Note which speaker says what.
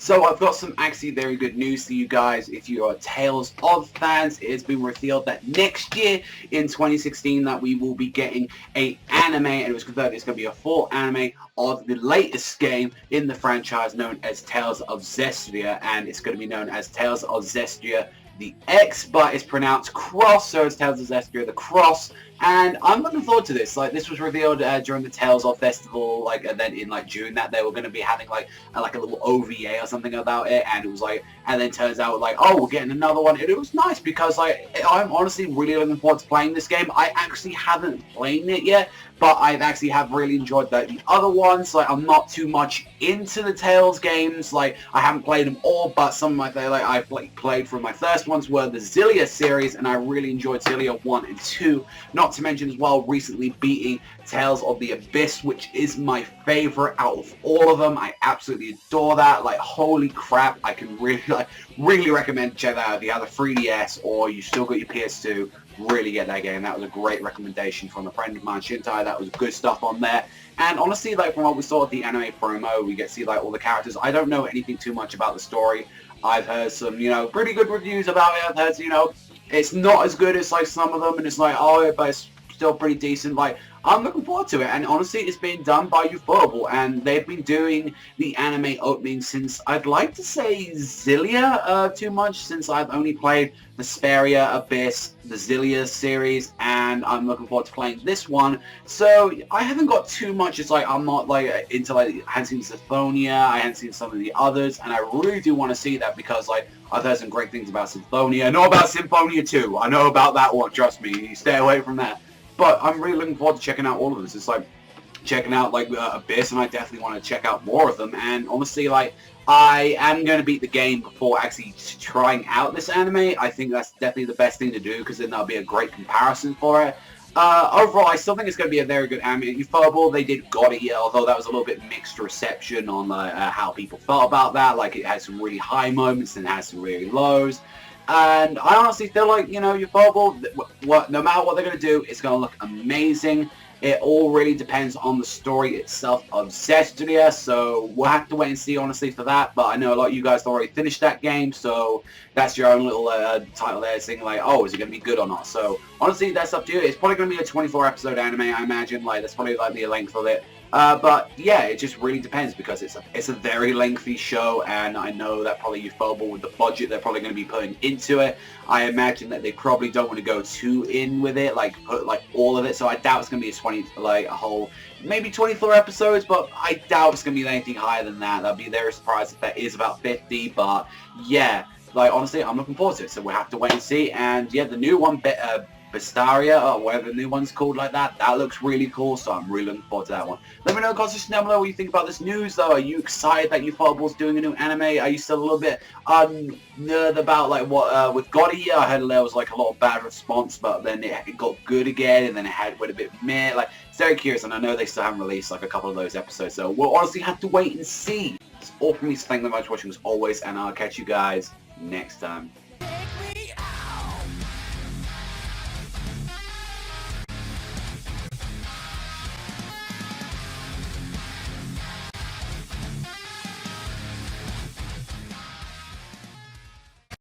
Speaker 1: So I've got some actually very good news for you guys. If you are Tales of fans, it has been revealed that next year in 2016 that we will be getting a anime, and it was confirmed it's going to be a full anime of the latest game in the franchise known as Tales of Zestria, and it's going to be known as Tales of Zestria the X, but it's pronounced Cross, so it's Tales of Zestria the Cross, and I'm looking forward to this. Like, this was revealed during the Tales of Festival, like, event in, like, June, that they were going to be having, like a little OVA or something about it, and it was, like, and then turns out, like, oh, we're getting another one, and it was nice, because, like, I'm honestly really looking forward to playing this game. I actually haven't played it yet, but I actually have really enjoyed the other ones. Like, I'm not too much into the Tales games. Like, I haven't played them all, but some of my like I played from my first ones were the Zillia series, and I really enjoyed Zillia 1 and 2. Not to mention as well, recently beating Tales of the Abyss, which is my favorite out of all of them. I absolutely adore that. Like, holy crap, I can really recommend check that out. If you have a 3DS or you still got your PS2, really get that game. That was a great recommendation from a friend of mine, Shintai. That was good stuff on there. And honestly, like, from what we saw at the anime promo, we get to see, like, all the characters. I don't know anything too much about the story. I've heard some, you know, pretty good reviews about it. I've heard, you know, it's not as good as, like, some of them, and it's like, oh, but it's still pretty decent. Like, I'm looking forward to it, and honestly, it's been done by Ufotable, and they've been doing the anime opening since, I'd like to say, Zillia too much, since I've only played the Vesperia, Abyss, the Zillia series, and I'm looking forward to playing this one. So I haven't got too much. It's like I'm not like into, like, I haven't seen Symphonia, I haven't seen some of the others, and I really do want to see that, because, like, I've heard some great things about Symphonia. I know about Symphonia 2. I know about that one. Trust me, you stay away from that. But I'm really looking forward to checking out all of this. It's like checking out, like, Abyss, and I definitely want to check out more of them. And honestly, like, I am going to beat the game before actually trying out this anime. I think that's definitely the best thing to do, because then that'll be a great comparison for it. Overall, I still think it's going to be a very good anime. Ufotable, they did God Eater, although that was a little bit mixed reception on how people felt about that. Like, it had some really high moments and had some really lows. And I honestly feel like, you know, Ufotable, no matter what they're going to do, it's going to look amazing. It all really depends on the story itself of Zestria, so we'll have to wait and see, honestly, for that. But I know a lot of you guys already finished that game, so that's your own little title there, saying, like, oh, is it going to be good or not? So, honestly, that's up to you. It's probably going to be a 24-episode anime, I imagine. Like, that's probably, like, the length of it. But yeah, it just really depends, because it's a very lengthy show, and I know that probably Ufotable, with the budget they're probably going to be putting into it, I imagine that they probably don't want to go too in with it, like put like all of it. So I doubt it's going to be a whole maybe 24 episodes, but I doubt it's going to be anything higher than that. I'd be very surprised if that is about 50. But yeah, like, honestly, I'm looking forward to it. So we'll have to wait and see. And yeah, the new one, Vestaria, or whatever the new one's called, like that looks really cool, so I'm really looking forward to that one. Let me know in the comments down below what you think about this news, though. Are you excited that Ufotable's doing a new anime? Are you still a little bit nerd about, like, what, with God Eater? I heard there was, like, a lot of bad response, but then it got good again, and then it went a bit meh. Like, it's very curious, and I know they still haven't released, like, a couple of those episodes, so we'll honestly have to wait and see. It's all from me, so thank you very much for watching as always, and I'll catch you guys next time.